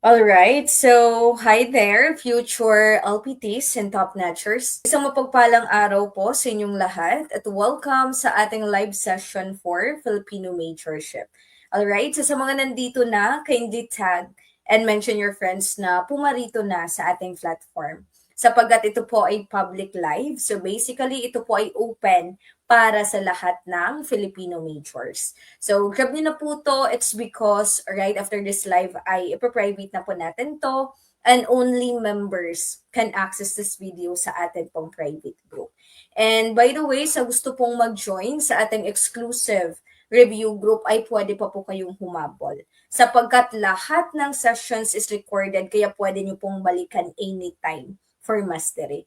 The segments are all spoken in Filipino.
All right, so hi there, future LPTs and top notchers. Isang mapagpalang araw po sa inyong lahat at welcome sa ating live session for Filipino Majorship. All right, so sa mga nandito na, kindly tag and mention your friends na pumarito na sa ating platform. Sapagkat ito po ay public live, so basically ito po ay open para sa lahat ng Filipino majors. So, grab nyo na po to. It's because right after this live ay ipaprivate na po natin to and only members can access this video sa atin pong private group. And by the way, sa gusto pong mag-join sa ating exclusive review group ay pwede pa po kayong humabol. Sapagkat lahat ng sessions is recorded kaya pwede nyo pong balikan anytime for mastery.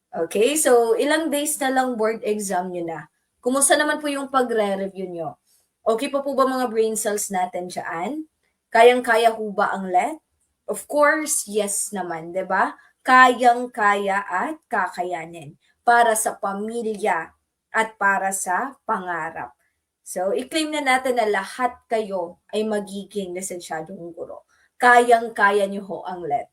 Okay, so ilang days na lang board exam nyo na. Kumusta naman po yung pagre-review nyo? Okay pa po ba mga brain cells natin dyan? Kayang-kaya ho ba ang let? Of course, yes naman, 'di ba? Kayang-kaya at kakayanin para sa pamilya at para sa pangarap. So, i-claim na natin na lahat kayo ay magiging lisensyadong guro. Kayang-kaya niyo ho ang let.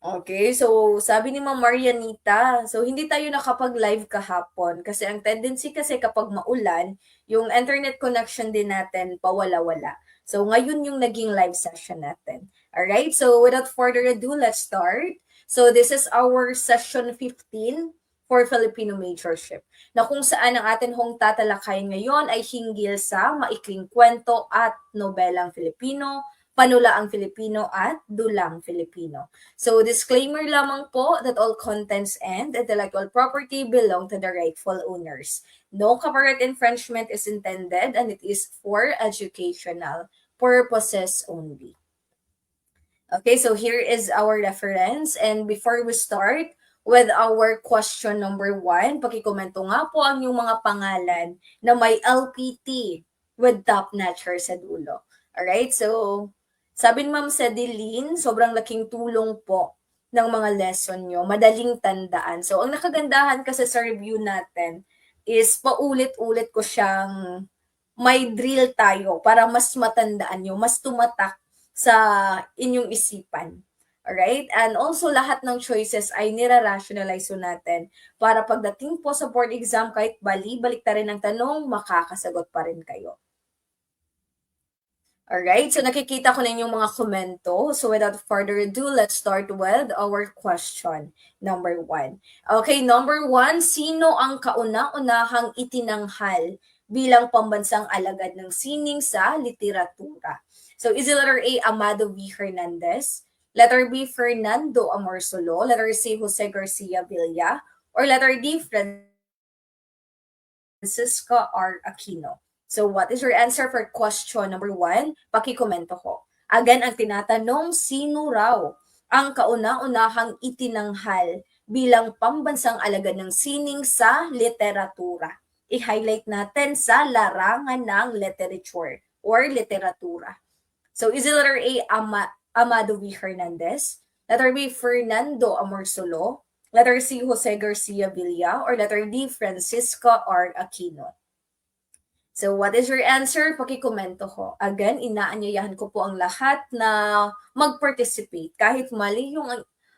Okay, so sabi ni Ma'am Marianita, so hindi tayo nakapag-live kahapon kasi ang tendency kasi kapag maulan, yung internet connection din natin pawala-wala. So ngayon yung naging live session natin. Alright, so without further ado, let's start. So this is our session 15 for Filipino Majorship na kung saan ang atin hong tatalakayin ngayon ay hinggil sa maikling kwento at nobelang Filipino, panulaang Filipino at dulang Filipino. So disclaimer lamang po that all contents and intellectual property belong to the rightful owners. No copyright infringement is intended and it is for educational purposes only. Okay, so here is our reference and before we start with our question number 1, pakikomento nga po ang yung mga pangalan na may LPT with top notcher sa dulo. Alright, so sabi ni Ma'am Cedeline, sobrang laking tulong po ng mga lesson nyo. Madaling tandaan. So, ang nakagandahan kasi sa review natin is paulit-ulit ko siyang may drill tayo para mas matandaan nyo, mas tumatak sa inyong isipan. Alright? And also, lahat ng choices ay nira-rationalize natin para pagdating po sa board exam, kahit balik ta rin ang tanong, makakasagot pa rin kayo. Alright, so nakikita ko na yung mga komento. So without further ado, let's start with our question. Number 1. Okay, number 1, sino ang kauna-unahang itinanghal bilang pambansang alagad ng sining sa literatura? So is it letter A, Amado V. Hernandez? Letter B, Fernando Amorsolo? Letter C, Jose Garcia Villa? Or letter D, Francisco R. Aquino? So what is your answer for question number 1? Pakikomento ko. Again, ang tinatanong, sino raw ang kauna-unahang itinanghal bilang pambansang alagad ng sining sa literatura? I-highlight natin sa larangan ng literature or literatura. So is it letter A, Amado V. Hernandez? Letter B, Fernando Amorsolo? Letter C, Jose Garcia Villa? Or letter D, Francisco R. Aquino? So what is your answer? Pakikomento ko. Again, inaanyayahan ko po ang lahat na mag-participate. Kahit mali yung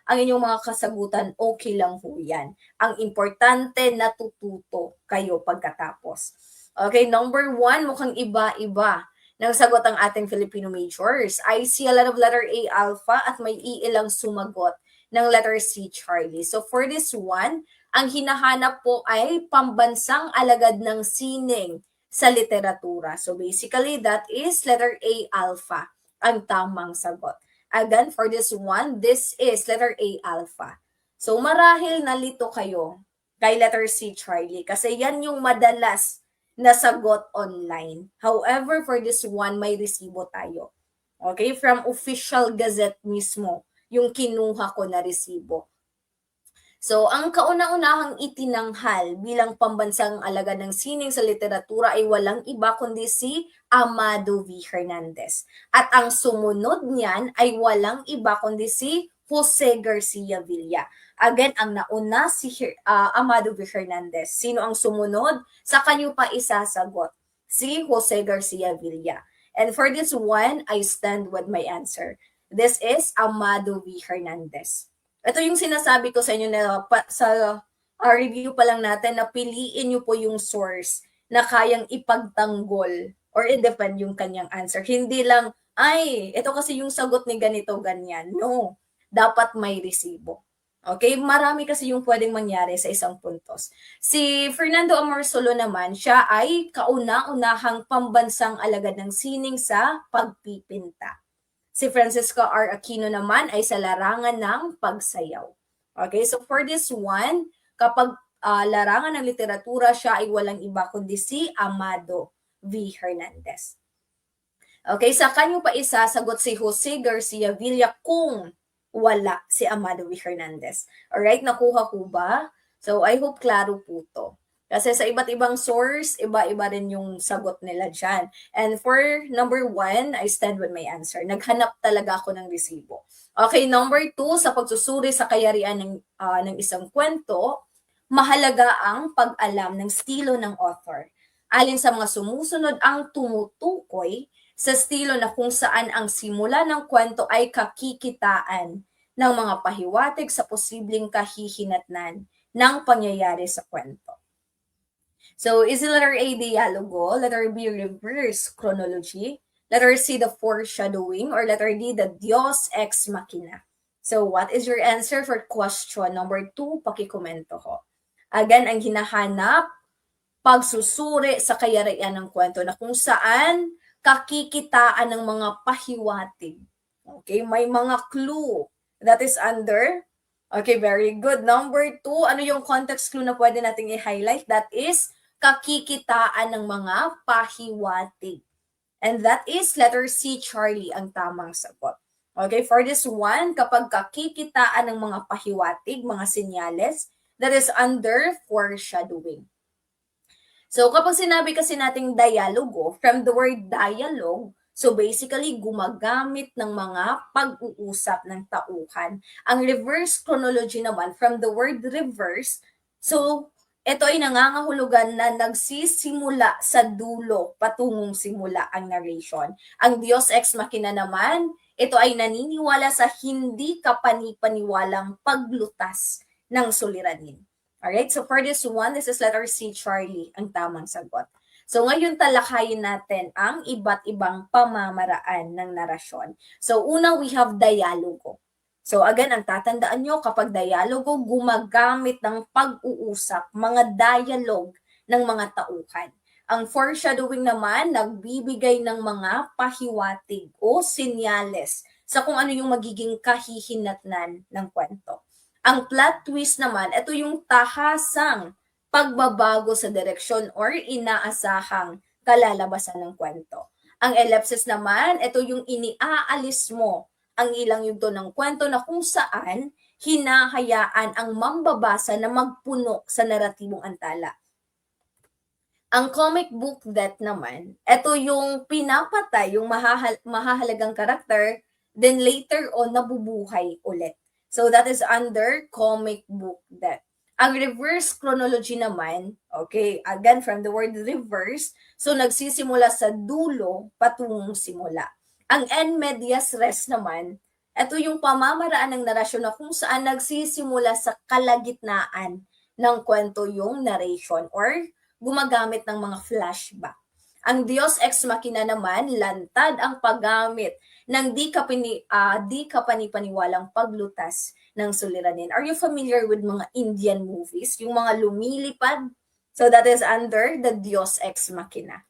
ang inyong mga kasagutan, okay lang po yan. Ang importante, natututo kayo pagkatapos. Okay, number 1, mukhang iba-iba ng sagot ang ating Filipino majors. I see a lot of letter A, Alpha, at may iilang sumagot ng letter C, Charlie. So for this one, ang hinahanap po ay pambansang alagad ng sining sa literatura. So basically, that is letter A, Alpha, ang tamang sagot. Again, for this one, this is letter A, Alpha. So marahil nalito kayo kay letter C, Charlie, kasi yan yung madalas na sagot online. However, for this one, may resibo tayo. Okay, from official gazette mismo, yung kinuha ko na resibo. So, ang kauna-unahang itinanghal bilang pambansang alagad ng sining sa literatura ay walang iba kundi si Amado V. Hernandez. At ang sumunod niyan ay walang iba kundi si Jose Garcia Villa. Again, ang nauna si Amado V. Hernandez. Sino ang sumunod? Sa kanyo pa isasagot. Si Jose Garcia Villa. And for this one, I stand with my answer. This is Amado V. Hernandez. Ito yung sinasabi ko sa inyo na sa review pa lang natin na piliin nyo po yung source na kayang ipagtanggol or i-defend yung kanyang answer. Hindi lang, ay, ito kasi yung sagot ni ganito, ganyan. No, dapat may resibo. Okay, marami kasi yung pwedeng mangyari sa isang puntos. Si Fernando Amorsolo naman, siya ay kauna-unahang pambansang alagad ng sining sa pagpipinta. Si Francisco R. Aquino naman ay sa larangan ng pagsayaw. Okay, so for this one, kapag larangan ng literatura, siya ay walang iba kundi si Amado V. Hernandez. Okay, sa kanyo pa isasagot si Jose Garcia Villa kung wala si Amado V. Hernandez. Alright, nakuha ko ba? So, I hope klaro po to. Kasi sa iba't ibang source, iba-iba rin yung sagot nila dyan. And for number 1, I stand with my answer. Naghanap talaga ako ng resibo. Okay, number 2, sa pagsusuri sa kayarian ng isang kwento, mahalaga ang pag-alam ng estilo ng author. Alin sa mga sumusunod ang tumutukoy sa estilo na kung saan ang simula ng kwento ay kakikitaan ng mga pahiwatig sa posibleng kahihinatnan ng pangyayari sa kwento. So, is it letter A, dialogo, letter B, reverse chronology, letter C, the foreshadowing, or letter D, the Dios ex machina? So, what is your answer for question number 2? Pakikomento ko. Again, ang hinahanap, pagsusuri sa kayarian ng kwento na kung saan kakikitaan ng mga pahiwatig. Okay, may mga clue. That is under. Okay, very good. Number 2, ano yung context clue na pwede nating i-highlight? That is kakikitaan ng mga pahiwatig. And that is letter C, Charlie, ang tamang sagot. Okay, for this one, kapag kakikitaan ng mga pahiwatig, mga senyales, that is under foreshadowing. So, kapag sinabi kasi nating dialogo, from the word dialogue, so basically, gumagamit ng mga pag-uusap ng tauhan. Ang reverse chronology naman, from the word reverse, so ito ay nangangahulugan na nagsisimula sa dulo patungong simula ang narration. Ang Dios ex machina naman, ito ay naniniwala sa hindi kapanipaniwalang paglutas ng suliranin. Alright, so for this one, this is letter C, Charlie, ang tamang sagot. So ngayon talakayin natin ang iba't ibang pamamaraan ng narasyon. So una, we have dialogo. So again, ang tatandaan nyo, kapag dialogo, gumagamit ng pag-uusap, mga dialogue ng mga tauhan. Ang foreshadowing naman, nagbibigay ng mga pahiwatig o senyales sa kung ano yung magiging kahihinatnan ng kwento. Ang plot twist naman, ito yung tahasang pagbabago sa direksyon or inaasahang kalalabasan ng kwento. Ang ellipsis naman, ito yung iniaalis mo ang ilang yugto ng kwento na kung saan hinahayaan ang mambabasa na magpuno sa naratibong antala. Ang comic book death naman, ito yung pinapatay yung mahahalagang karakter, then later on nabubuhay ulit. So that is under comic book death. Ang reverse chronology naman, okay, again from the word reverse, so nagsisimula sa dulo patungong simula. Ang en medias res naman, ito yung pamamaraan ng narasyon na kung saan nagsisimula sa kalagitnaan ng kwento yung narration or gumagamit ng mga flashback. Ang Dios ex machina naman, lantad ang paggamit ng di kapanipaniwalang paglutas ng suliranin. Are you familiar with mga Indian movies? Yung mga lumilipad? So that is under the Dios ex machina.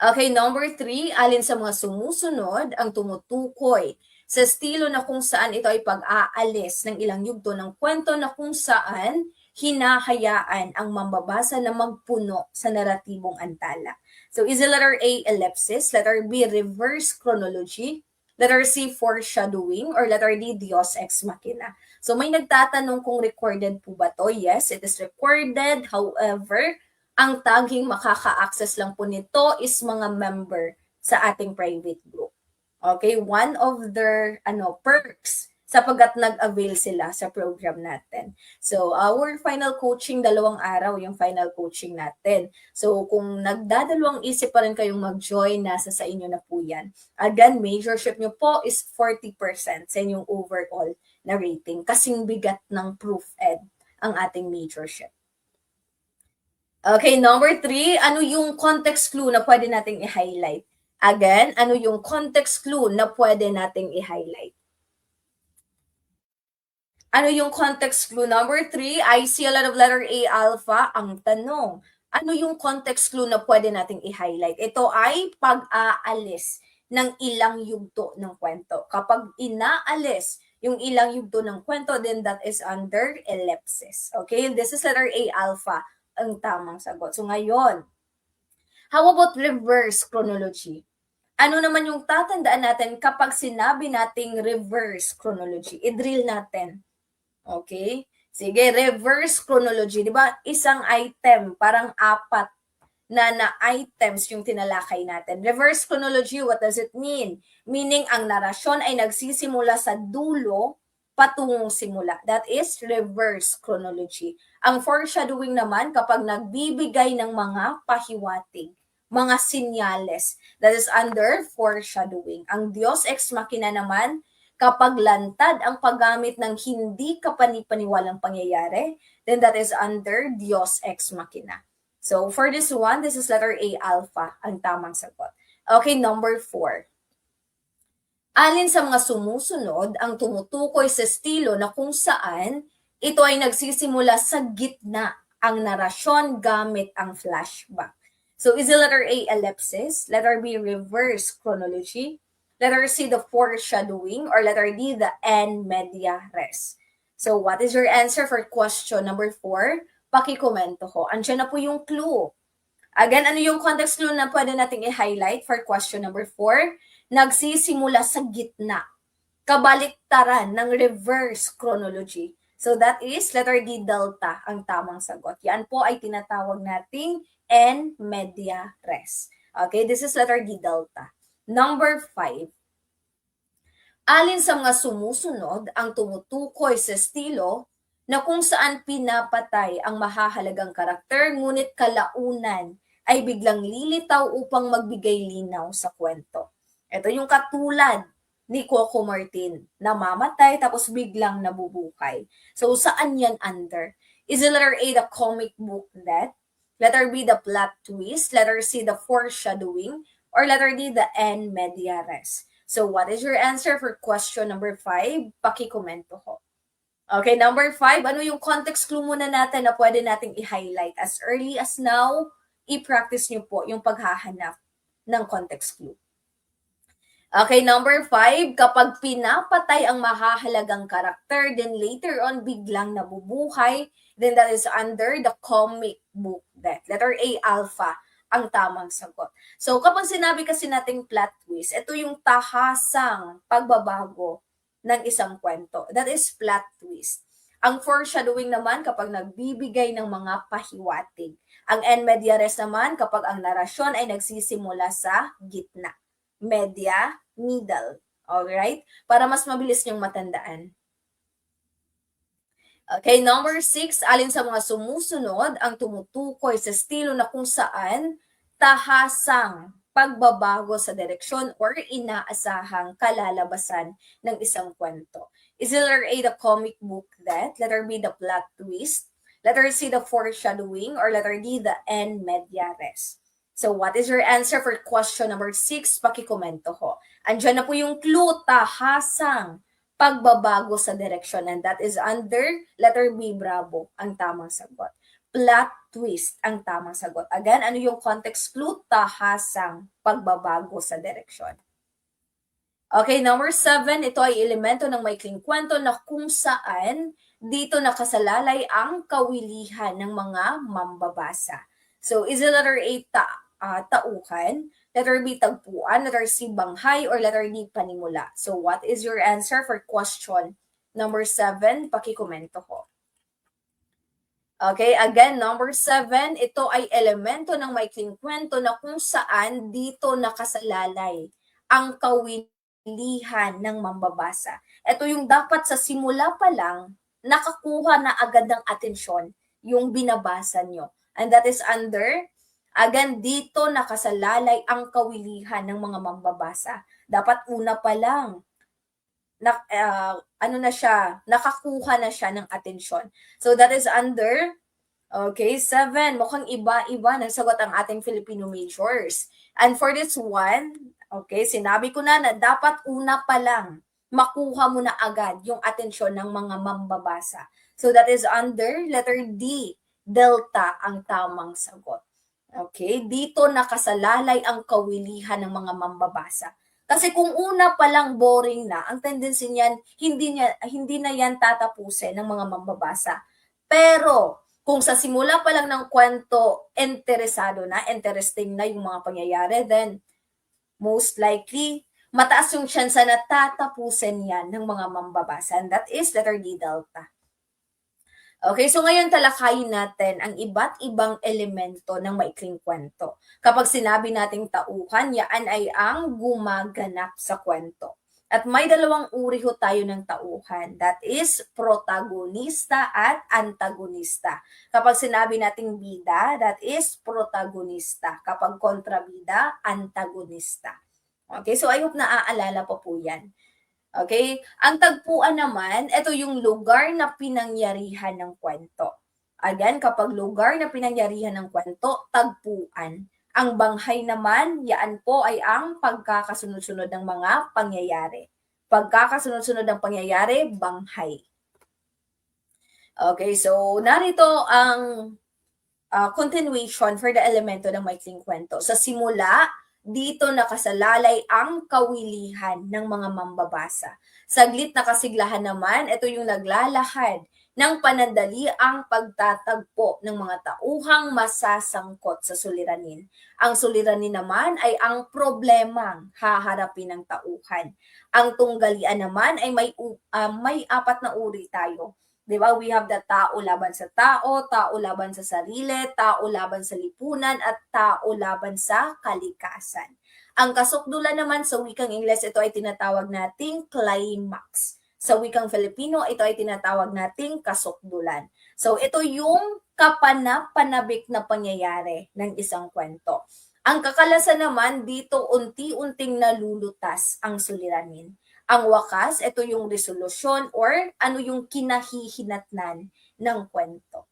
Okay, number 3, alin sa mga sumusunod ang tumutukoy sa estilo na kung saan ito ay pag-aalis ng ilang yugto ng kwento na kung saan hinahayaan ang mambabasa na magpuno sa naratibong antala. So, is it letter A, ellipsis, letter B, reverse chronology, letter C, foreshadowing, or letter D, Dios ex machina? So, may nagtatanong kung recorded po ba to? Yes, it is recorded. However, ang taging makaka-access lang po nito is mga member sa ating private group. Okay, one of their perks sapagkat nag-avail sila sa program natin. So, our final coaching, 2 araw yung final coaching natin. So, kung nagdadalawang isip pa rin kayong mag-join, nasa sa inyo na po yan. Again, majorship nyo po is 40% sa inyong overall na rating. Kasing bigat ng proof ed ang ating majorship. Okay, number 3, ano yung context clue na pwede nating i-highlight? Again, ano yung context clue na pwede nating i-highlight? Ano yung context clue? Number 3, I see a lot of letter A alpha. Ang tanong, ano yung context clue na pwede nating i-highlight? Ito ay pag-aalis ng ilang yugto ng kwento. Kapag inaalis yung ilang yugto ng kwento, then that is under ellipsis. Okay, this is letter A alpha ang tamang sagot. So ngayon, how about reverse chronology? Ano naman yung tatandaan natin kapag sinabi nating reverse chronology? I-drill natin. Okay? Sige, reverse chronology. Di ba? Isang item, parang 4 na items yung tinalakay natin. Reverse chronology, what does it mean? Meaning, ang narasyon ay nagsisimula sa dulo patungong simula. That is reverse chronology. Ang foreshadowing naman, kapag nagbibigay ng mga pahiwatig, mga sinyales. That is under foreshadowing. Ang Diyos ex machina naman, kapag lantad ang paggamit ng hindi kapanipaniwalang pangyayari, then that is under Diyos ex machina. So, for this one, this is letter A alpha, ang tamang sagot. Okay, number 4. Alin sa mga sumusunod ang tumutukoy sa estilo na kung saan ito ay nagsisimula sa gitna ang narasyon gamit ang flashback? So, is it letter A, ellipsis, letter B, reverse chronology, letter C, the foreshadowing, or letter D, the en media res? So, what is your answer for question number 4? Pakikomento ko. Andiyan na po yung clue. Again, ano yung context clue na pwede nating i-highlight for question number 4? Nagsisimula sa gitna. Kabaliktaran ng reverse chronology. So that is letter D, delta, ang tamang sagot. Yan po ay tinatawag nating en media res. Okay, this is letter D, delta. Number 5. Alin sa mga sumusunod ang tumutukoy sa estilo na kung saan pinapatay ang mahahalagang karakter ngunit kalaunan ay biglang lilitaw upang magbigay linaw sa kwento? Ito yung katulad ni Coco Martin, namamatay tapos biglang nabubuhay. So saan yan under? Is it letter A, the comic book death? Letter B, the plot twist? Letter C, the foreshadowing? Or letter D, the en media res? So what is your answer for question number 5? Pakikomento ko. Okay, number 5, ano yung context clue muna natin na pwede nating i-highlight? As early as now, i-practice nyo po yung paghahanap ng context clue. Okay, number 5, kapag pinapatay ang mahahalagang karakter, then later on biglang nabubuhay, then that is under the comic book death. Letter A, alpha, ang tamang sagot. So kapag sinabi kasi nating plot twist, ito yung tahasang pagbabago ng isang kwento. That is plot twist. Ang foreshadowing naman kapag nagbibigay ng mga pahiwatig. Ang en media res naman kapag ang narasyon ay nagsisimula sa gitna. Media, middle. Alright? Para mas mabilis niyong matandaan. Okay, number 6, alin sa mga sumusunod ang tumutukoy sa estilo na kung saan tahasang pagbabago sa direksyon or inaasahang kalalabasan ng isang kwento? Is it letter A, the comic book death? Letter B, the plot twist? Letter C, the foreshadowing? Or letter D, the en media res? So what is your answer for question number 6? Pakikomento ko. Andiyan na po yung clue, tahasang pagbabago sa direksyon, and that is under letter B, bravo, ang tamang sagot. Plot twist ang tamang sagot. Again, ano yung context clue? Tahasang pagbabago sa direksyon. Okay, number 7, ito ay elemento ng maikling kwento na kung saan dito nakasalalay ang kawilihan ng mga mambabasa. So, is it letter A, tauhan? Letter B, tagpuan? Letter C, banghay? Or letter D, panimula? So, what is your answer for question number 7? Pakikomento ko. Okay, again, number 7, ito ay elemento ng maikling kwento na kung saan dito nakasalalay ang kawilihan lihan ng mambabasa. Ito yung dapat sa simula pa lang, nakakuha na agad ng atensyon yung binabasa nyo. And that is under, again, dito nakasalalay ang kawilihan ng mga mambabasa. Dapat una pa lang, ano na siya, nakakuha na siya ng atensyon. So that is under, okay, 7. Mukhang iba-iba nagsagot ang ating Filipino majors. And for this one, okay, sinabi ko na dapat una pa lang makuha mo na agad yung atensyon ng mga mambabasa. So that is under letter D, delta ang tamang sagot. Okay, dito nakasalalay ang kawilihan ng mga mambabasa. Kasi kung una pa lang boring na, ang tendency niyan, hindi na yan tatapusin ng mga mambabasa. Pero kung sa simula pa lang ng kwento, interesting na yung mga pangyayari, then most likely, mataas yung chance na tatapusin yan ng mga mambabasa. And that is letter D, delta. Okay, so ngayon talakayin natin ang iba't ibang elemento ng maikling kwento. Kapag sinabi nating tauhan, yan ay ang gumaganap sa kwento. At may dalawang uri ho tayo ng tauhan. That is protagonista at antagonista. Kapag sinabi nating bida, that is protagonista. Kapag kontrabida, antagonista. Okay, so I hope naaalala pa po yan. Okay? Ang tagpuan naman, ito yung lugar na pinangyarihan ng kwento. Again, kapag lugar na pinangyarihan ng kwento, tagpuan. Ang banghay naman, yaan po ay ang pagkakasunod-sunod ng mga pangyayari. Pagkakasunod-sunod ng pangyayari, banghay. Okay, so narito ang continuation for the elemento ng maikling kwento. Sa simula, dito nakasalalay ang kawilihan ng mga mambabasa. Saglit na kasiglahan naman, ito yung naglalahad ng panandali ang pagtatagpo ng mga tauhang masasangkot sa suliranin. Ang suliranin naman ay ang problemang haharapin ng tauhan. Ang tunggalian naman ay may 4 na uri tayo. Diba? We have the tao laban sa tao laban sa sarili, tao laban sa lipunan, at tao laban sa kalikasan. Ang kasukdulan naman sa wikang Ingles, ito ay tinatawag nating climax. Sa wikang Filipino, ito ay tinatawag nating kasukdulan. So ito yung kapanap-panabik na pangyayari ng isang kwento. Ang kakalasan naman, dito unti-unting nalulutas ang suliranin. Ang wakas, ito yung resolusyon or ano yung kinahihinatnan ng kwento.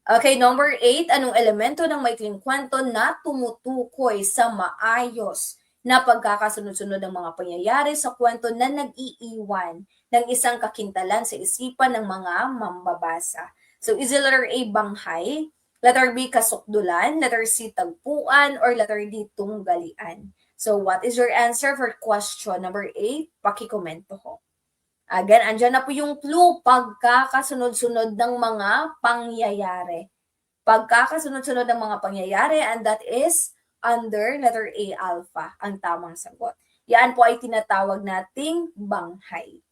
Okay, number 8, anong elemento ng maikling kwento na tumutukoy sa maayos na pagkakasunod-sunod ng mga pangyayari sa kwento na nag-iiwan ng isang kakintalan sa isipan ng mga mambabasa? So, is it letter A, banghay, letter B, kasukdulan, letter C, tagpuan, or letter D, tunggalian? So, what is your answer for question number 8? Pakikomento ko. Again, andyan na po yung clue, pagkakasunod-sunod ng mga pangyayari. Pagkakasunod-sunod ng mga pangyayari, and that is under letter A, alpha, ang tamang sagot. Yan po ay tinatawag nating banghay.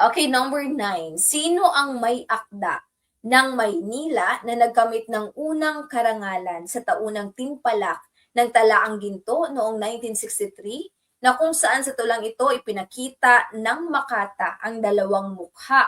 Okay, number 9. Sino ang may akda ng Maynila na nagkamit ng unang karangalan sa taunang timpalak ng Talaang Ginto noong 1963, na kung saan sa tulang ito ipinakita ng Makata ang dalawang mukha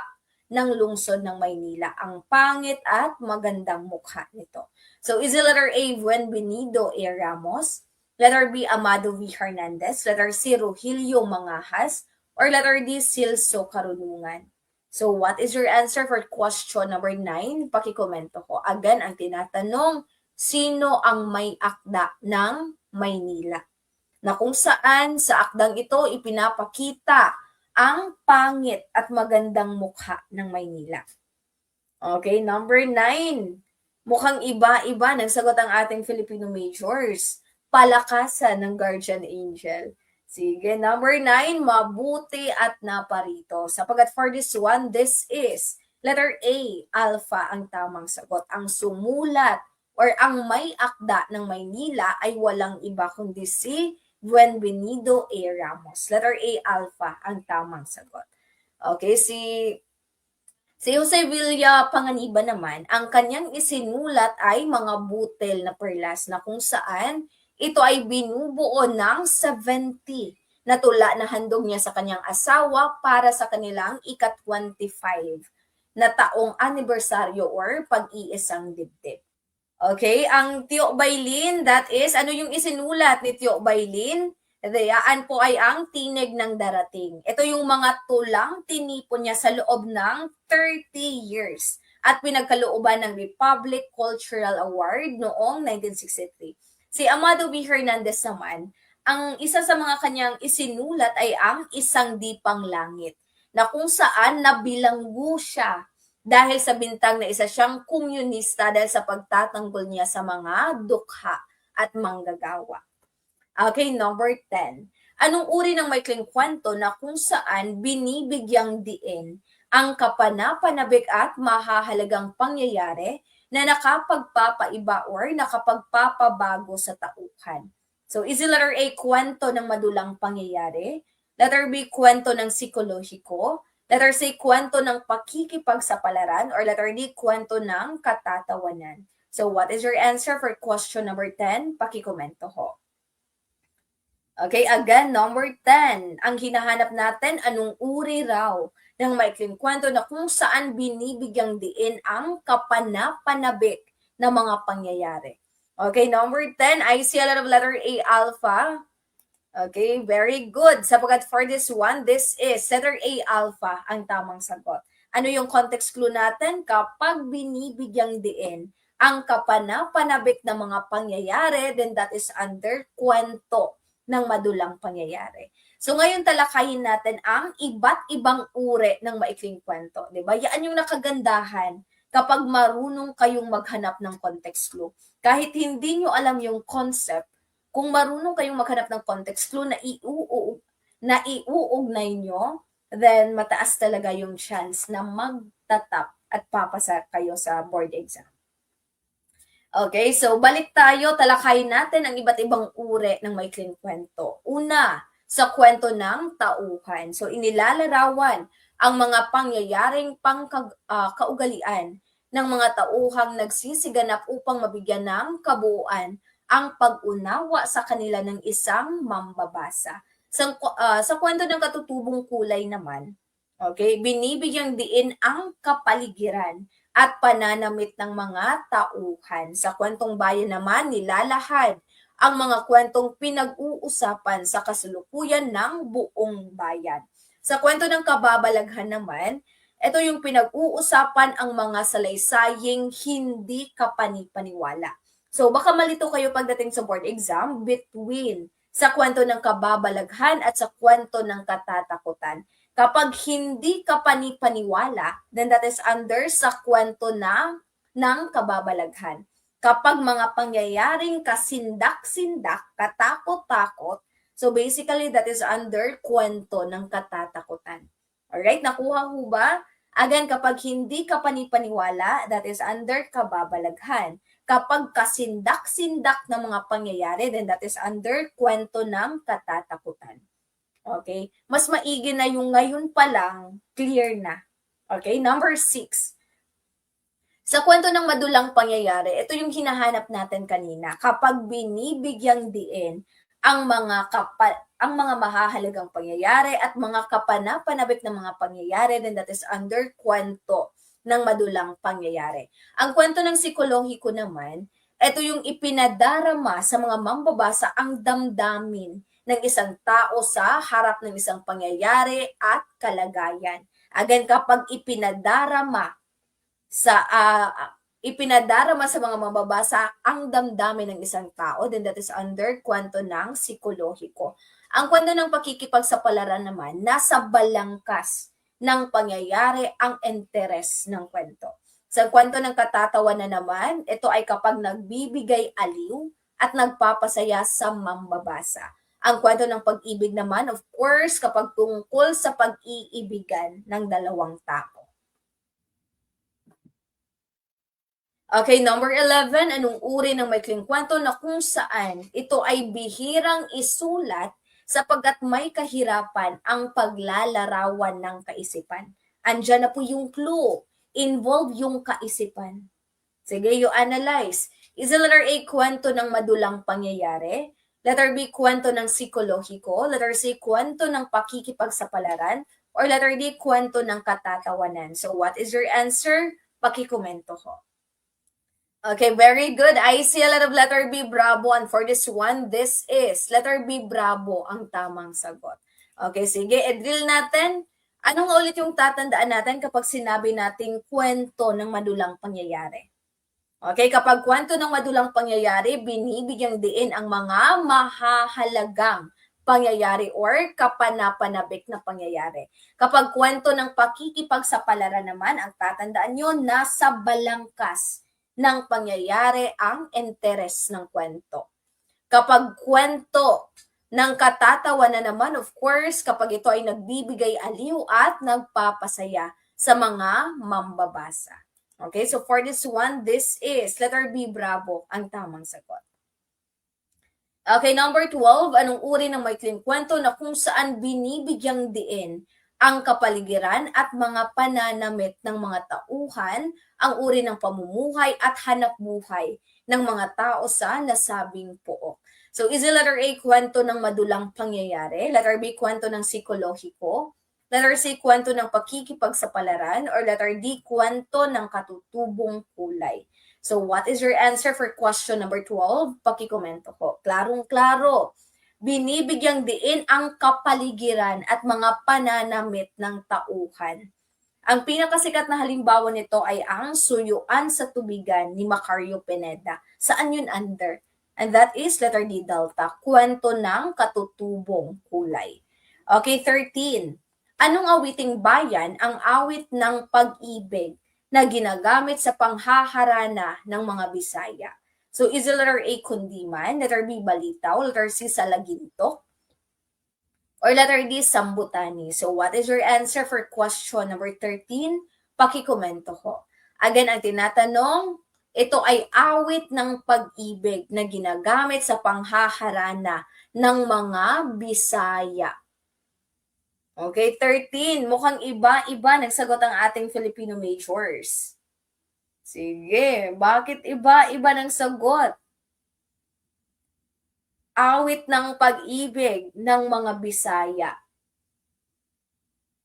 ng lungsod ng Maynila, ang pangit at magandang mukha nito. So, is it letter A, Buenvenido A. Ramos, letter B, Amado V. Hernandez, letter C, Rogelio Mangahas, or letter D, Silso Karunungan? So, what is your answer for question number 9? Pakikomento ko. Again, ang tinatanong, sino ang may akda ng Maynila? Na kung saan sa akdang ito ipinapakita ang pangit at magandang mukha ng Maynila. Okay, number 9. Mukhang iba-iba nagsagot ang ating Filipino majors. Palakasan ng guardian angel. Sige, number 9, mabuti at naparito. Sapagat for this one, this is letter A, alpha ang tamang sagot. Ang sumulat or ang may akda ng Maynila ay walang iba kundi si Buenvenido A. Ramos. Letter A, alpha ang tamang sagot. Okay, si Jose Villa Panganiban naman, ang kanyang isinulat ay mga butel na perlas na kung saan ito ay binubuo ng 70 na tula na handog niya sa kanyang asawa para sa kanilang ika-25 na taong anibersaryo or pag-iisang dibdib. Okay, ang Tio Bailin, that is, ano yung isinulat ni Tio Bailin? Yan po ay ang tinig ng darating. Ito yung mga tulang tinipon niya sa loob ng 30 years at pinagkalooban ng Republic Cultural Award noong 1963. Si Amado B. Hernandez naman, ang isa sa mga kanyang isinulat ay ang Isang Dipang Langit, na kung saan nabilanggo siya dahil sa bintang na isa siyang komunista dahil sa pagtatanggol niya sa mga dukha at manggagawa. Okay, number 10. Anong uri ng maikling kwento na kung saan binibigyang diin ang kapanapanabik at mahahalagang pangyayari na nakapagpapaiba or nakapagpapabago sa tauhan? So, is it letter A, kwento ng madulang pangyayari? Letter B, kwento ng psikologiko? Letter C, kwento ng pakikipagsapalaran, or letter D, kwento ng katatawanan. So what is your answer for question number 10? Pakikomento ho. Okay, again, number 10. Ang hinahanap natin, anong uri raw ng maikling kwento na kung saan binibigyang diin ang kapanapanabik na mga pangyayari. Okay, number 10, I see a lot of letter A, alpha. Okay, very good. Sapagkat for this one, this is letter A, alpha, ang tamang sagot. Ano yung context clue natin? Kapag binibigyang diin ang kapanapanabik na mga pangyayari, then that is under kwento ng madulang pangyayari. So ngayon talakayin natin ang iba't ibang uri ng maikling kwento. Diba? Yan yung nakagandahan kapag marunong kayong maghanap ng context clue. Kahit hindi nyo alam yung concept, kung marunong kayong maghanap ng context clue na iuugnay nyo, then mataas talaga yung chance na magtatap at papasa kayo sa board exam. Okay, so balik tayo, talakayin natin ang iba't ibang uri ng maikling kwento. Una, sa kwento ng tauhan. So inilalarawan ang mga pangyayaring kaugalian ng mga tauhang nagsisiganap upang mabigyan ng kabuuan ang pag-unawa sa kanila ng isang mambabasa. Sa kwento ng katutubong kulay naman, okay, binibigyang diin ang kapaligiran at pananamit ng mga tauhan. Sa kwentong bayan naman, nilalahad ang mga kwentong pinag-uusapan sa kasalukuyan ng buong bayan. Sa kwento ng kababalaghan naman, ito yung pinag-uusapan ang mga salaysaying hindi kapani-paniwala. So baka malito kayo pagdating sa board exam between sa kwento ng kababalaghan at sa kwento ng katatakutan. Kapag hindi ka panipaniwala, then that is under sa kwento ng kababalaghan. Kapag mga pangyayaring kasindak-sindak, katakot-takot, so basically that is under kwento ng katatakutan. Alright, nakuha ho ba? Again, kapag hindi ka panipaniwala, that is under kababalaghan. Kapag kasindak-sindak ng mga pangyayari, then that is under kwento ng katatakutan. Okay? Mas maigi na yung ngayon pa lang, clear na. Okay? Number 6. Sa kwento ng madulang pangyayari, ito yung hinahanap natin kanina. Kapag binibigyang diin ang mga mahahalagang pangyayari at mga kapanapanabik ng mga pangyayari, then that is under kwento ng madulang pangyayari. Ang kwento ng psikologiko naman, ito yung ipinadarama sa mga mambabasa ang damdamin ng isang tao sa harap ng isang pangyayari at kalagayan. Again, kapag ipinadarama sa mga mambabasa ang damdamin ng isang tao, then that is under kwento ng psikologiko. Ang kwento ng pakikipagsapalaran naman, nasa balangkas ng pangyayari ang interes ng kwento. Sa kwento ng katatawanan naman, ito ay kapag nagbibigay aliw at nagpapasaya sa mambabasa. Ang kwento ng pag-ibig naman, of course, kapag tungkol sa pag-iibigan ng dalawang tao. Okay, number 11, anong uri ng maikling kwento na kung saan ito ay bihirang isulat sapagkat may kahirapan ang paglalarawan ng kaisipan. Andyan na po yung clue. Involve yung kaisipan. Sige, you analyze. Is the letter A, kwento ng madulang pangyayari? Letter B, kwento ng psikolohiko? Letter C, kwento ng pakikipagsapalaran? Or letter D, kwento ng katatawanan? So what is your answer? Pakikomento ko. Okay, very good. I see a lot of letter B, bravo. And for this one, this is letter B, bravo, ang tamang sagot. Okay, sige, i-drill natin. Anong ulit yung tatandaan natin kapag sinabi nating kwento ng madulang pangyayari? Okay, kapag kwento ng madulang pangyayari, binibigyang diin ang mga mahahalagang pangyayari or kapanapanabik na pangyayari. Kapag kwento ng pakikipagsapalaran naman, ang tatandaan nyo, nasa balangkas ng pangyayari ang interes ng kwento. Kapag kwento ng katatawanan naman, of course, kapag ito ay nagbibigay aliw at nagpapasaya sa mga mambabasa. Okay, so for this one, this is letter B, bravo, ang tamang sagot. Okay, number 12, anong uri ng maikling kwento na kung saan binibigyang diin ang kapaligiran at mga pananamit ng mga tauhan, ang uri ng pamumuhay at hanapbuhay ng mga tao sa nasabing pook. So, is it letter A, kwento ng madulang pangyayari? Letter B, kwento ng psikolohiko? Letter C, kwento ng pakikipagsapalaran? Or letter D, kwento ng katutubong kulay? So, what is your answer for question number 12? Pakikomento ko. Klarong-klaro. Binibigyang diin ang kapaligiran at mga pananamit ng tauhan. Ang pinakasikat na halimbawa nito ay ang Suyuan sa Tubigan ni Macario Pineda. Saan yun under? And that is letter D, Delta. Kwento ng katutubong kulay. Okay, 13. Anong awiting bayan ang awit ng pag-ibig na ginagamit sa panghaharana ng mga Bisaya? So, is it letter A, kundiman? Letter B, balitaw? Letter C, salagintok? Or letter D, sambutani? So, what is your answer for question number 13? Pakikomento ko. Again, ang tinatanong, ito ay awit ng pag-ibig na ginagamit sa panghaharana ng mga Bisaya. Okay, 13. Mukhang iba-iba nagsagot ang ating Filipino majors. Sige, bakit iba-iba ng sagot? Awit ng pag-ibig ng mga Bisaya.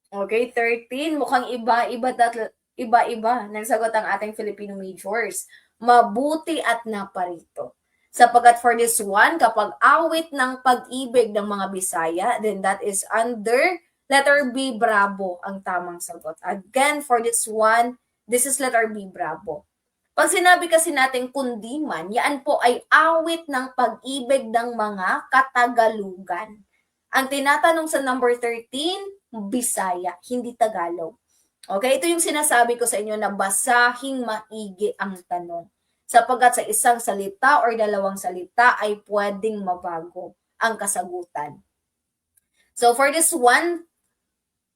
Okay, 13. Mukhang iba-iba nagsagot ang ating Filipino majors. Mabuti at naparito. Sapagkat for this one, kapag awit ng pag-ibig ng mga Bisaya, then that is under letter B, bravo, ang tamang sagot. Again, for this one, this is letter B, bravo. Pag sinabi kasi natin kundiman, yan po ay awit ng pag-ibig ng mga Katagalugan. Ang tinatanong sa number 13, Bisaya, hindi Tagalog. Okay, ito yung sinasabi ko sa inyo na basahing maigi ang tanong. Sapagkat sa isang salita or dalawang salita ay pwedeng mabago ang kasagutan. So for this one,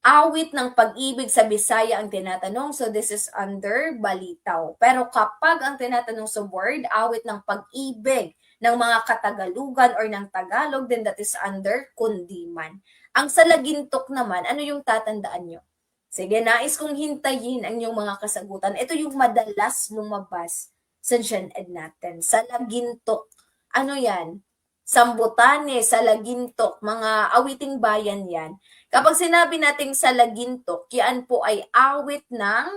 awit ng pag-ibig sa Bisaya ang tinatanong. So this is under balitaw. Pero kapag ang tinatanong sa word, awit ng pag-ibig ng mga Katagalugan or ng Tagalog, then that is under kundiman. Ang salagintok naman, ano yung tatandaan nyo? Sige, nais kong hintayin ang inyong mga kasagutan. Ito yung madalas lumabas sa Gen Ed natin. Salagintok. Ano yan? Sambutane, salagintok, mga awiting bayan yan. Kapag sinabi nating salagintok, yan po ay awit ng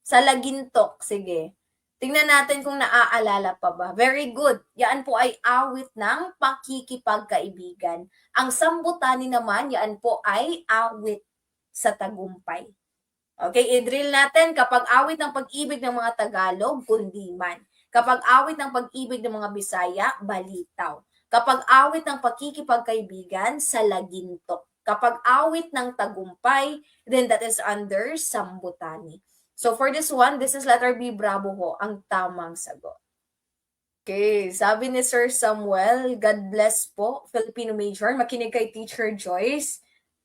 salagintok. Sige. Tingnan natin kung naaalala pa ba. Very good. Yan po ay awit ng pakikipagkaibigan. Ang sambutani naman, yan po ay awit sa tagumpay. Okay, i-drill natin kapag awit ng pag-ibig ng mga Tagalog, kundiman. Kapag awit ng pag-ibig ng mga Bisaya, balitaw. Kapag awit ng pakikipagkaibigan, salagintok. Kapag awit ng tagumpay, then that is under sambutani. So for this one, this is letter B, bravo ho, ang tamang sagot. Okay, sabi ni Sir Samuel, God bless po, Filipino major, makinig kay Teacher Joyce.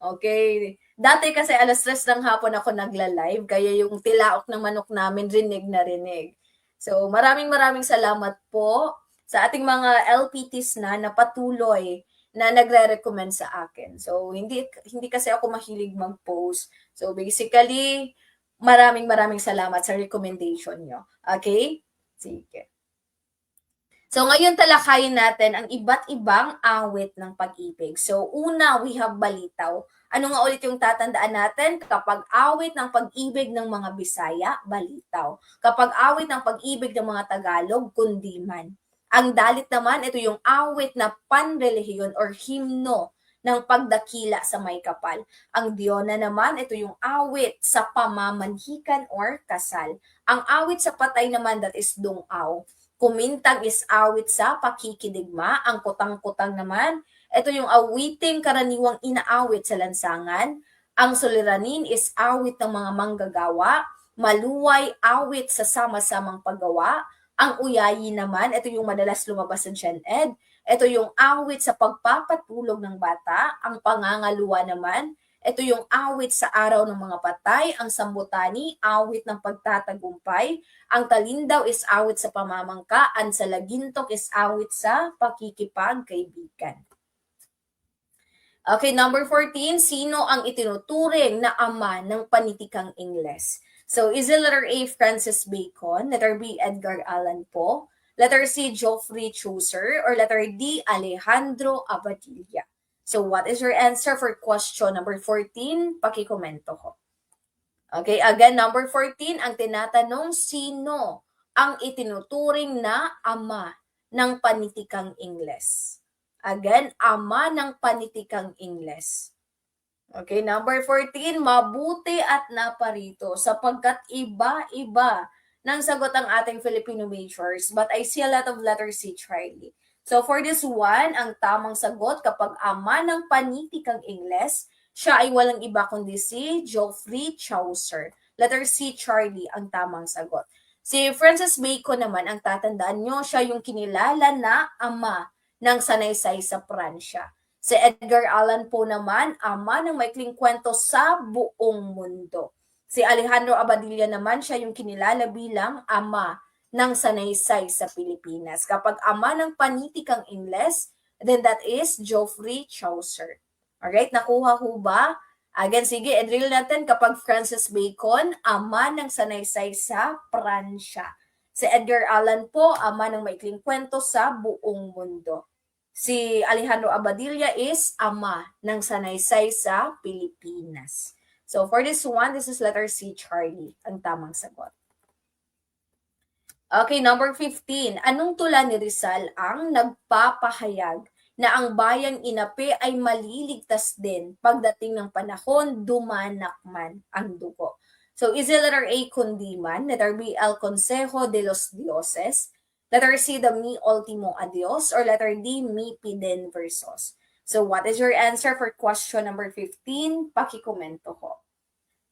Okay, dati kasi alas 3 ng hapon ako nagla-live, kaya yung tilaok ng manok namin rinig na rinig. So maraming salamat po sa ating mga LPTs na patuloy na nagre-recommend sa akin. So hindi kasi ako mahilig mag-post. So basically, maraming salamat sa recommendation nyo. Okay? Sige. So ngayon talakayin natin ang iba't ibang awit ng pag-ibig. So una, we have Balitaw. Ano nga ulit yung tatandaan natin? Kapag awit ng pag-ibig ng mga Bisaya, Balitaw. Kapag awit ng pag-ibig ng mga Tagalog, Kundiman. Ang dalit naman, ito yung awit na panrelihiyon or himno ng pagdakila sa may kapal. Ang Diona naman, ito yung awit sa pamamanhikan or kasal. Ang awit sa patay naman, that is Dungaw. Kumintang is awit sa pakikidigma. Ang kutang-kutang naman, ito yung awiting karaniwang inaawit sa lansangan. Ang suliranin is awit ng mga manggagawa. Maluway, awit sa sama-samang paggawa. Ang uyayi naman, ito yung madalas lumabas sa GenEd. Ito yung awit sa pagpapatulog ng bata. Ang pangangaluwa naman, ito yung awit sa araw ng mga patay. Ang sambutani, awit ng pagtatagumpay. Ang talindaw is awit sa pamamangka. Ang salagintok is awit sa pakikipagkaibigan. Okay, number 14, sino ang itinuturing na ama ng panitikang Ingles? So, is it letter A, Francis Bacon, letter B, Edgar Allan Poe, letter C, Geoffrey Chaucer, or letter D, Alejandro Abadilla? So, what is your answer for question number 14? Pakikomento ko. Okay, again, number 14, ang tinatanong, sino ang itinuturing na ama ng panitikang Ingles? Again, ama ng panitikang Ingles. Okay, number 14, mabuti at naparito sapagkat iba-iba ng sagot ang ating Filipino majors, but I see a lot of letter C, Charlie. So for this one, ang tamang sagot kapag ama ng panitikang Ingles, siya ay walang iba kundi si Geoffrey Chaucer. Letter C, Charlie, ang tamang sagot. Si Francis Bacon naman, ang tatandaan nyo, siya yung kinilala na ama ng sanaysay sa Pransya. Si Edgar Allan Poe naman, ama ng maikling kwento sa buong mundo. Si Alejandro Abadilla naman, siya yung kinilala bilang ama ng sanaysay sa Pilipinas. Kapag ama ng panitikang Ingles, then that is Geoffrey Chaucer. Alright, nakuha ho ba? Again, sige, i-drill natin kapag Francis Bacon, ama ng sanaysay sa Pransya. Si Edgar Allan Poe, ama ng maikling kwento sa buong mundo. Si Alejandro Abadilla is ama ng sanaysay sa Pilipinas. So for this one, this is letter C, Charlie, ang tamang sagot. Okay, number 15. Anong tula ni Rizal ang nagpapahayag na ang bayang inapi ay maliligtas din pagdating ng panahon, dumanak man ang dugo? So is it letter A, Kundiman, letter B, El Consejo de los Dioses, letter C, the Mi Ultimo Adios, or letter D, Mi Piden Versos? So what is your answer for question number 15? Pakikomento ko.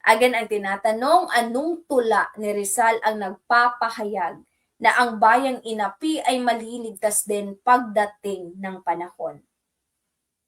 Again, ang tinatanong, anong tula ni Rizal ang nagpapahayag na ang bayang inapi ay maliligtas din pagdating ng panahon?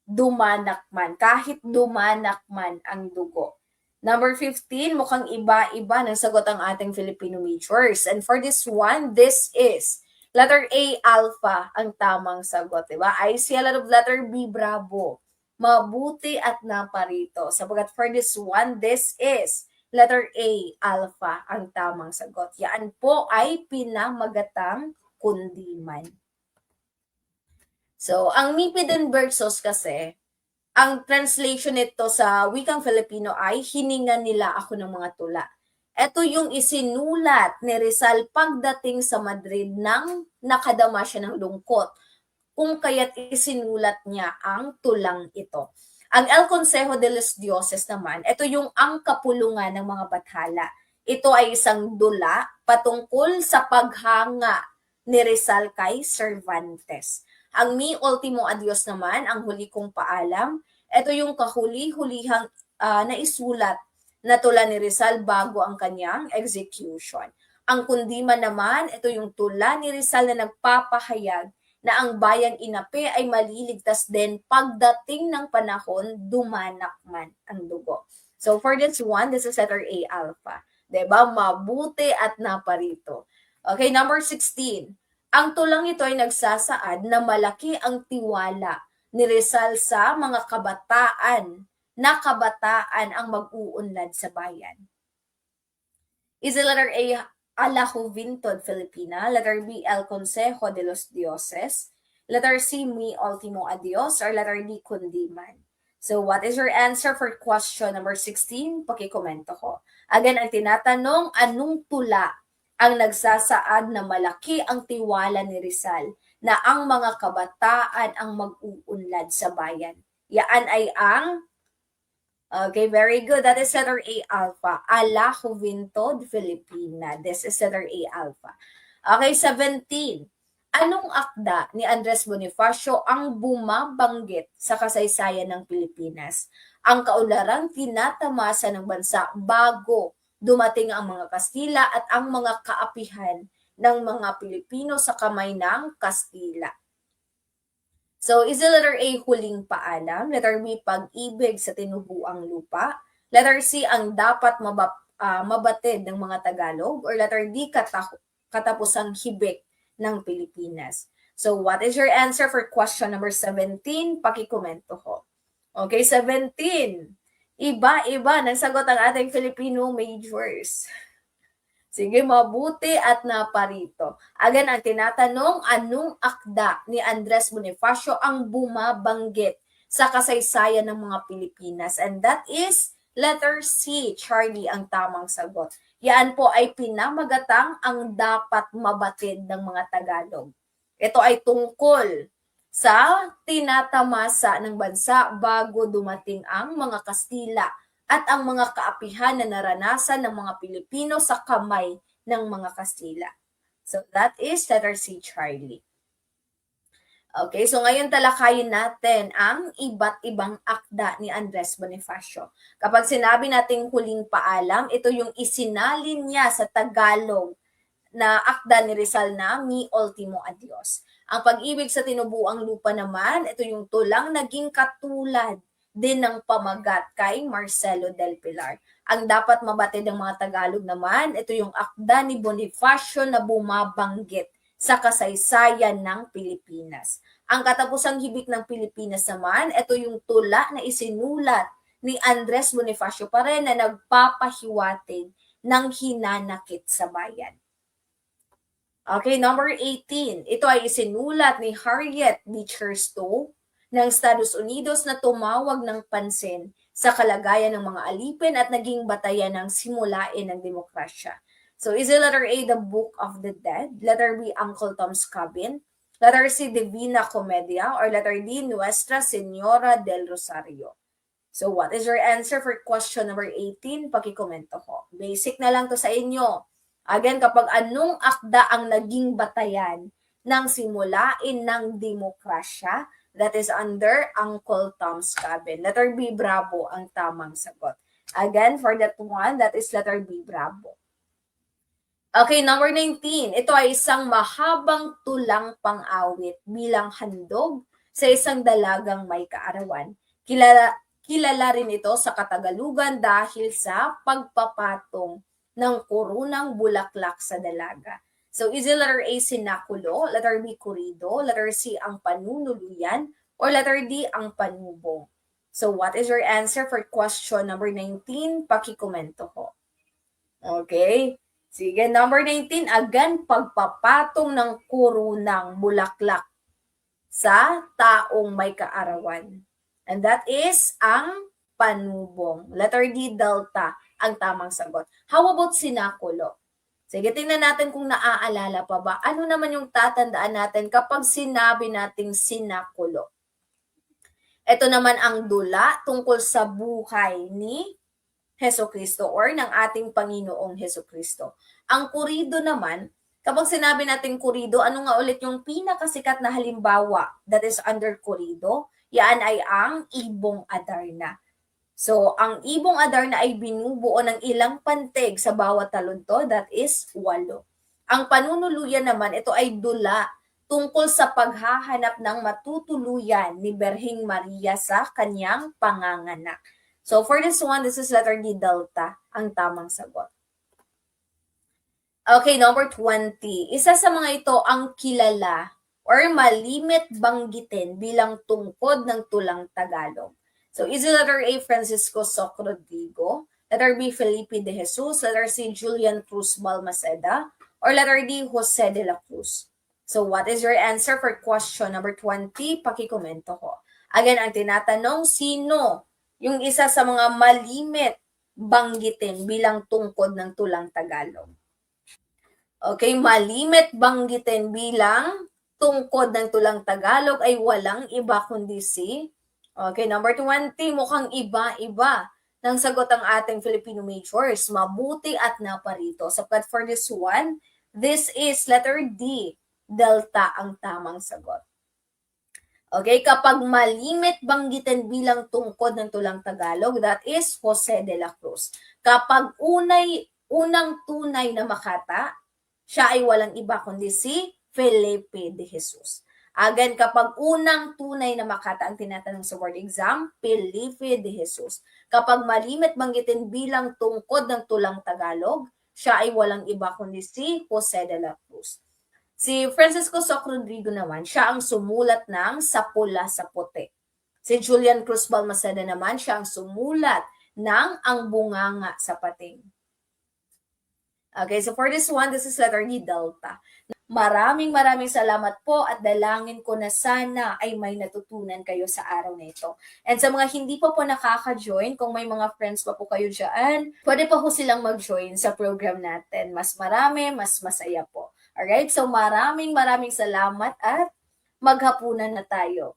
Dumanak man, kahit dumanak man ang dugo. Number 15, mukhang iba-iba ng sagot ang ating Filipino majors. And for this one, this is letter A, Alpha, ang tamang sagot. Diba? I see a lot of letter B, Bravo. Mabuti at naparito. Sabagat for this one, this is letter A, Alpha, ang tamang sagot. Yan po ay pinamagatang kundiman. So, ang Mipiden Versos kasi, ang translation nito sa wikang Filipino ay hiningan nila ako ng mga tula. Ito yung isinulat ni Rizal pagdating sa Madrid nang nakadama siya ng lungkot, kung kaya't isinulat niya ang tulang ito. Ang El Consejo de los Dioses naman, ito yung ang kapulungan ng mga bathala. Ito ay isang dula patungkol sa paghanga ni Rizal kay Cervantes. Ang Mi Ultimo Adios naman, ang huli kong paalam, ito yung kahuli-hulihang naisulat na tula ni Rizal bago ang kanyang execution. Ang Kundiman naman, ito yung tula ni Rizal na nagpapahayag na ang bayang inapi ay maliligtas din pagdating ng panahon, dumanak man ang dugo. So for this one, this is letter A, Alpha. Diba? Mabuti at naparito. Okay, number 16. Ang tulang ito ay nagsasaad na malaki ang tiwala ni Rizal sa mga kabataan ang mag-uunlad sa bayan. Is it letter A, a la Juventud Filipina. Letter B, El Consejo de los Dioses. Letter C, Mi Ultimo Adios. Or letter D, Kundiman. So, what is your answer for question number 16? Pakikomento ko. Again, ang tinatanong, anong tula ang nagsasaad na malaki ang tiwala ni Rizal na ang mga kabataan ang mag-uunlad sa bayan? Yan ay ang, okay, very good. That is letter A, Alpha. A la Juventud Filipina. This is letter A, Alpha. Okay, 17. Anong akda ni Andres Bonifacio ang bumabanggit sa kasaysayan ng Pilipinas? Ang kaunlarang tinatamasa ng bansa bago dumating ang mga Kastila at ang mga kaapihan ng mga Pilipino sa kamay ng Kastila. So, is the letter A, huling paalam? Letter B, pag-ibig sa tinubuang lupa? Letter C, ang dapat mabatid ng mga Tagalog? Or letter D, katapusang hibik ng Pilipinas? So, what is your answer for question number 17? Pakikomento ko. Okay, 17. Iba-iba ng sagot ang ating Filipino majors. Sige, mabuti at naparito. Again, ang tinatanong, anong akda ni Andres Bonifacio ang bumabanggit sa kasaysayan ng mga Pilipinas? And that is letter C, Charlie, ang tamang sagot. Yan po ay pinamagatang ang dapat mabatid ng mga Tagalog. Ito ay tungkol sa tinatamasa ng bansa bago dumating ang mga Kastila at ang mga kaapihan na naranasan ng mga Pilipino sa kamay ng mga Kastila. So that is letter C, Charlie. Okay, so ngayon talakayin natin ang iba't ibang akda ni Andres Bonifacio. Kapag sinabi nating huling paalam, ito yung isinalin niya sa Tagalog na akda ni Rizal na Mi Ultimo Adios. Ang pag-ibig sa tinubuang lupa naman, ito yung tulang naging katulad din ng pamagat kay Marcelo del Pilar. Ang dapat mabatid ng mga Tagalog naman, ito yung akda ni Bonifacio na bumabanggit sa kasaysayan ng Pilipinas. Ang katapusang hibik ng Pilipinas naman, ito yung tula na isinulat ni Andres Bonifacio pa rin na nagpapahiwatig ng hinanakit sa bayan. Okay, number 18. Ito ay isinulat ni Harriet Beecher Stowe ng Estados Unidos na tumawag ng pansin sa kalagayan ng mga alipin at naging batayan ng simulain ng demokrasya. So, is it letter A, The Book of the Dead? Letter B, Uncle Tom's Cabin? Letter C, Divina Comedia? Or letter D, Nuestra Señora del Rosario? So, what is your answer for question number 18? Pakikomento ko. Basic na lang to sa inyo. Again, kapag anong akda ang naging batayan ng simulain ng demokrasya, that is under Uncle Tom's Cabin. Letter B, Bravo, ang tamang sagot. Again, for that one, that is letter B, Bravo. Okay, number 19. Ito ay isang mahabang tulang pang-awit bilang handog sa isang dalagang may kaarawan. Kilala rin ito sa Katagalugan dahil sa pagpapatong ng kurunang bulaklak sa dalaga. So, is it letter A, sinakulo, letter B, kurido, letter C, ang panunuluyan, or letter D, ang panubong? So, what is your answer for question number 19? Pakikomento ko. Okay. Sige, number 19, again, pagpapatong ng kurunang bulaklak sa taong may kaarawan. And that is ang panubong. Letter D, delta, ang tamang sagot. How about sinakulo? Sige, tingnan natin kung naaalala pa ba. Ano naman yung tatandaan natin kapag sinabi nating sinakulo? Ito naman ang dula tungkol sa buhay ni Hesukristo or ng ating Panginoong Hesukristo. Ang kurido naman, kapag sinabi nating kurido, ano nga ulit yung pinakasikat na halimbawa that is under kurido? Yan ay ang Ibong Adarna. So, ang Ibong Adarna ay binubuo ng ilang pantig sa bawat talunto, that is 8. Ang panunuluyan naman, ito ay dula tungkol sa paghahanap ng matutuluyan ni Berheng Maria sa kanyang panganganak. So, for this one, this is letter D, delta, ang tamang sagot. Okay, number 20. Isa sa mga ito ang kilala or malimit banggitin bilang tungkod ng tulang Tagalog. So, is it letter A, Francisco Soc Rodrigo? Letter B, Felipe de Jesus. Letter C, Julian Cruz Balmaceda. Or letter D, Jose de la Cruz. So what is your answer for question number 20? Pakikomento ko. Again, ang tinatanong, sino yung isa sa mga malimit banggitin bilang tungkod ng tulang Tagalog? Okay, malimit banggitin bilang tungkod ng tulang Tagalog ay walang iba kundi si. Okay, number 20, mukhang iba-iba ng sagot ang ating Filipino majors. Mabuti at naparito. Sapagkat for this one, this is letter D, Delta ang tamang sagot. Okay, kapag malimit banggitin bilang tungkod ng tulang Tagalog, that is Jose de la Cruz. Kapag unang tunay na Makata, siya ay walang iba kundi si Felipe de Jesus. Again, kapag unang tunay na Makata ang tinatanong sa word exam, Felipe de Jesus. Kapag malimit banggitin bilang tungkod ng tulang Tagalog, siya ay walang iba kundi si Jose de la Cruz. Si Francisco Soc Rodrigo naman, siya ang sumulat ng Sa Pula sa Puti. Si Julian Cruz Balmaceda naman, siya ang sumulat ng Ang Bunganga sa Pating. Okay, so for this one, this is letter D, Delta. Maraming salamat po at dalangin ko na sana ay may natutunan kayo sa araw na ito. And sa mga hindi pa po nakaka-join, kung may mga friends pa po kayo dyan, pwede pa po silang mag-join sa program natin. Mas marami, mas masaya po. Alright, so maraming salamat at maghapunan na tayo.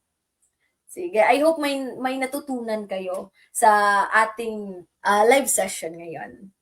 Sige, I hope may natutunan kayo sa ating live session ngayon.